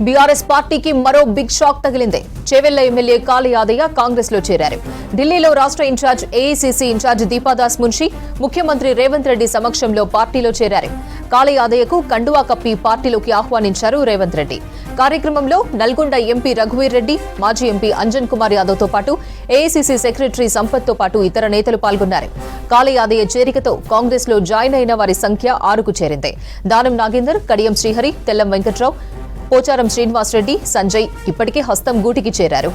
BRS పార్టీకి మరో big shock తగిలింది. చేవెళ్ల ఎమ్మెల్యే కాళీ యాదయ్య కాంగ్రెస్ లో చేరారు. ఢిల్లీలో రాష్ట్ర in charge AICC in charge Deepadas Munshi ముఖ్యమంత్రి రేవంత్ రెడ్డి సమక్షంలో పార్టీలో చేరారు. కాళీ యాదయ్యకు కండువా కప్పి పార్టీలోకి ఆహ్వానించారు రేవంత్ రెడ్డి. కార్యక్రమంలో నల్గొండ ఎంపీ రఘువీర్ రెడ్డి, మాజీ ఎంపీ అంజన్ కుమార్ యాదవ్ తో పాటు ఏఐసీసీ సెక్రటరీ సంపత్ తో పాటు ఇతర నేతలు పాల్గొన్నారు. కాళీ యాదయ్య చేరికతో కాంగ్రెస్ లో జాయిన్ అయిన వారి సంఖ్య 6కు చేరింది. దానం నాగేందర్, కడియం శ్రీహరి, తెల్లం వెంకట్రావు, పోచారం శ్రీనివాసరెడ్డి, సంజయ్ ఇప్పటికే హస్తం గూటికి చేరారు.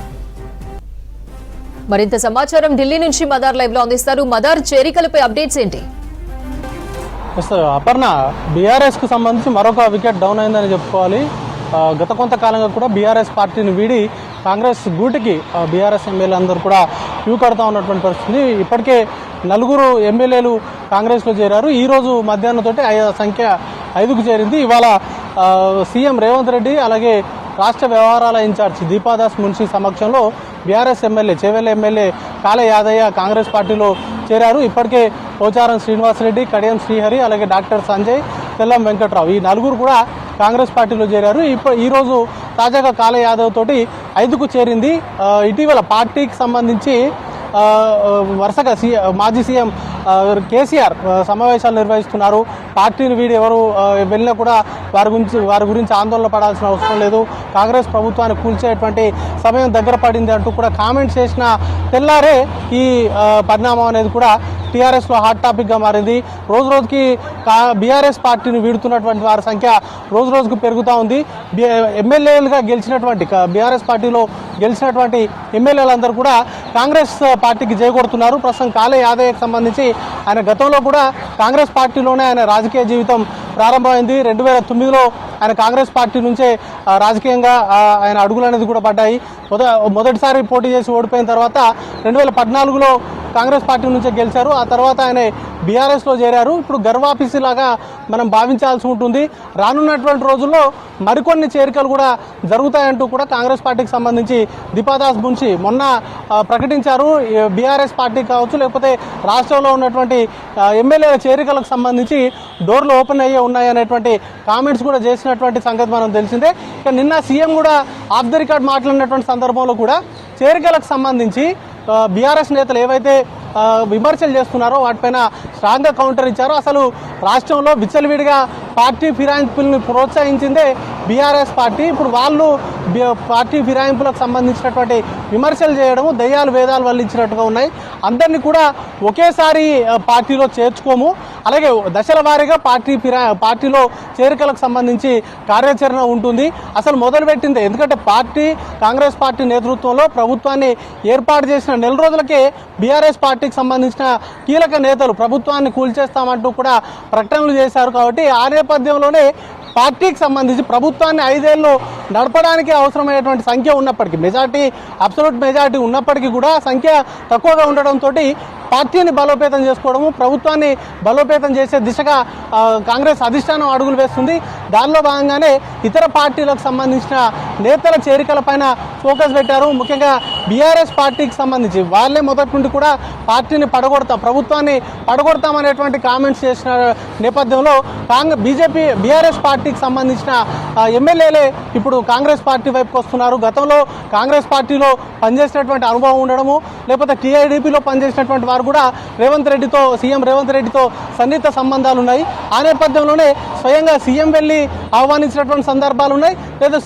మరింత సమాచారం ఢిల్లీ నుంచి మదార్ లైవ్ లో అందిస్తారు. మదార్, చేరికలపై అప్డేట్స్ ఏంటి? అపర్ణ, బీఆర్ఎస్ కు సంబంధించి మరొక వికెట్ డౌన్ అయిందని చెప్పుకోవాలి. గత కొంతకాలంగా కూడా బీఆర్ఎస్ పార్టీని వీడి కాంగ్రెస్ గూటికి బీఆర్ఎస్ ఎమ్మెల్యేలు అందరూ కూడా క్యూ కడతా ఉన్నటువంటి పరిస్థితి. ఇప్పటికే 4 ఎమ్మెల్యేలు కాంగ్రెస్లో చేరారు. ఈ రోజు మధ్యాహ్నంతో సంఖ్య 5కు చేరింది. ఇవాళ సీఎం రేవంత్ రెడ్డి అలాగే రాష్ట్ర వ్యవహారాల ఇన్ఛార్జ్ దీపాదాస్ మున్షి సమక్షంలో BRS MLA Chevella MLA Kali Yadaiah Congress పార్టీలో చేరారు. ఇప్పటికే పోచారం శ్రీనివాసరెడ్డి, కడియం శ్రీహరి అలాగే డాక్టర్ సంజయ్, తెల్లం వెంకట్రావు ఈ 4 కూడా కాంగ్రెస్ పార్టీలో చేరారు. ఈ రోజు తాజాగా కాళీ యాదవ్ తోటి 5కు చేరింది. ఇటీవల పార్టీకి సంబంధించి వరుసగా మాజీ సీఎం కేసీఆర్ సమావేశాలు నిర్వహిస్తున్నారు. పార్టీని వీడి ఎవరు వెళ్ళినా కూడా వారి గురించి ఆందోళన పడాల్సిన అవసరం లేదు, కాంగ్రెస్ ప్రభుత్వాన్ని కూల్చేటువంటి సమయం దగ్గర పడింది అంటూ కూడా కామెంట్స్ చేసిన తెల్లారే ఈ పరిణామం అనేది కూడా టీఆర్ఎస్లో హాట్ టాపిక్గా మారింది. రోజు రోజుకి బీఆర్ఎస్ పార్టీని వీడుతున్నటువంటి వారి సంఖ్య రోజు రోజుకు పెరుగుతూ ఉంది. ఎమ్మెల్యేలుగా గెలిచినటువంటి బీఆర్ఎస్ పార్టీలో గెలిచినటువంటి ఎమ్మెల్యేలందరూ కూడా కాంగ్రెస్ పార్టీకి జయకొడుతున్నారు. ప్రస్తుతం కాళీ యాదయ్యకు సంబంధించి ఆయన గతంలో కూడా కాంగ్రెస్ పార్టీలోనే ఆయన రాజకీయ జీవితం ప్రారంభమైంది. 2009లో ఆయన కాంగ్రెస్ పార్టీ నుంచే రాజకీయంగా ఆయన అడుగులు అనేది కూడా పడ్డాయి. మొదటిసారి పోటీ చేసి ఓడిపోయిన తర్వాత 2014లో కాంగ్రెస్ పార్టీ నుంచే గెలిచారు. ఆ తర్వాత ఆయన బీఆర్ఎస్లో చేరారు. ఇప్పుడు గర్వాఫీసీ లాగా మనం భావించాల్సి ఉంటుంది. రానున్నటువంటి రోజుల్లో మరికొన్ని చేరికలు కూడా జరుగుతాయంటూ కూడా కాంగ్రెస్ పార్టీకి సంబంధించి దీపాదాస్ మున్షి మొన్న ప్రకటించారు. బీఆర్ఎస్ పార్టీ కావచ్చు లేకపోతే రాష్ట్రంలో ఉన్నటువంటి ఎమ్మెల్యేల చేరికలకు సంబంధించి డోర్లు ఓపెన్ అయ్యే ఉన్నాయనేటువంటి కామెంట్స్ కూడా చేసినటువంటి సంగతి మనం తెలిసిందే. ఇక నిన్న సీఎం కూడా ఆఫ్ ద రికార్డ్ మాట్లాడినటువంటి సందర్భంలో కూడా చేరికలకు సంబంధించి బీఆర్ఎస్ నేతలు ఏవైతే విమర్శలు చేస్తున్నారో వాటిపైన స్ట్రాంగ్గా కౌంటర్ ఇచ్చారో, అసలు రాష్ట్రంలో విచ్చలవిడిగా పార్టీ ఫిరాయింపుల్ని ప్రోత్సహించిందే బీఆర్ఎస్ పార్టీ. ఇప్పుడు వాళ్ళు పార్టీ ఫిరాయింపులకు సంబంధించినటువంటి విమర్శలు చేయడం దయ్యాలు వేదాలు వల్లించినట్టుగా ఉన్నాయి. అందరినీ కూడా ఒకేసారి పార్టీలో చేర్చుకోము, అలాగే దశల వారీగా పార్టీలో చేరికలకు సంబంధించి కార్యాచరణ ఉంటుంది. అసలు మొదలుపెట్టిందే, ఎందుకంటే కాంగ్రెస్ పార్టీ నేతృత్వంలో ప్రభుత్వాన్ని ఏర్పాటు చేసిన నెల రోజులకే బీఆర్ఎస్ పార్టీకి సంబంధించిన కీలక నేతలు ప్రభుత్వాన్ని కూల్చేస్తామంటూ కూడా ప్రకటనలు చేశారు. కాబట్టి ఆ నేపథ్యంలోనే పార్టీకి సంబంధించి ప్రభుత్వాన్ని 5 ఏళ్ళు నడపడానికి అవసరమైనటువంటి సంఖ్య ఉన్నప్పటికీ, అబ్సల్యూట్ మెజారిటీ ఉన్నప్పటికీ కూడా సంఖ్య తక్కువగా ఉండడంతో పార్టీని బలోపేతం చేసుకోవడము, ప్రభుత్వాన్ని బలోపేతం చేసే దిశగా కాంగ్రెస్ అధిష్టానం అడుగులు వేస్తుంది. దానిలో భాగంగానే ఇతర పార్టీలకు సంబంధించిన నేతల చేరికలపైన ఫోకస్ పెట్టారు. ముఖ్యంగా బీఆర్ఎస్ పార్టీకి సంబంధించి వాళ్ళే మొదటి నుండి కూడా పార్టీని ప్రభుత్వాన్ని పడగొడతామనేటువంటి కామెంట్స్ చేసిన నేపథ్యంలో బీఆర్ఎస్ పార్టీకి సంబంధించిన ఎమ్మెల్యేలే ఇప్పుడు కాంగ్రెస్ పార్టీ వైపుకి వస్తున్నారు. గతంలో కాంగ్రెస్ పార్టీలో పనిచేసినటువంటి అనుభవం ఉండడము, లేకపోతే టీఐడీపీలో పనిచేసినటువంటి వారు కూడా సీఎం రేవంత్ రెడ్డితో సన్నిహిత సంబంధాలు ఉన్నాయి. ఆ నేపథ్యంలోనే స్వయంగా సీఎం వెళ్ళి ఆహ్వానించినటువంటి సందర్భాలు ఉన్నాయి. లేదా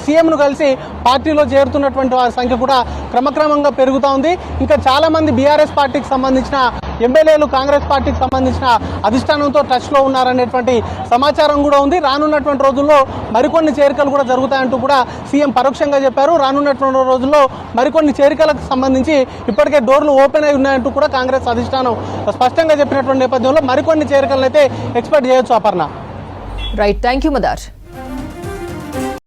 సీఎంను కలిసి పార్టీలో చేరుతున్నటువంటి వారి సంఖ్య కూడా క్రమక్రమంగా పెరుగుతూ ఉంది. ఇంకా చాలా మంది బీఆర్ఎస్ పార్టీకి సంబంధించిన ఎమ్మెల్యేలు కాంగ్రెస్ పార్టీకి సంబంధించిన అధిష్టానంతో టచ్లో ఉన్నారనేటువంటి సమాచారం కూడా ఉంది. రానున్నటువంటి రోజుల్లో మరికొన్ని చేరికలు కూడా జరుగుతాయంటూ కూడా సీఎం పరోక్షంగా చెప్పారు. రానున్నటువంటి రోజుల్లో మరికొన్ని చేరికలకు సంబంధించి ఇప్పటికే డోర్లు ఓపెన్ అయి ఉన్నాయంటూ కూడా కాంగ్రెస్ అధిష్టానం స్పష్టంగా చెప్పినటువంటి నేపథ్యంలో మరికొన్ని చేరికలను అయితే ఎక్స్పెక్ట్ చేయొచ్చు. Aparna. Right, thank you Madar.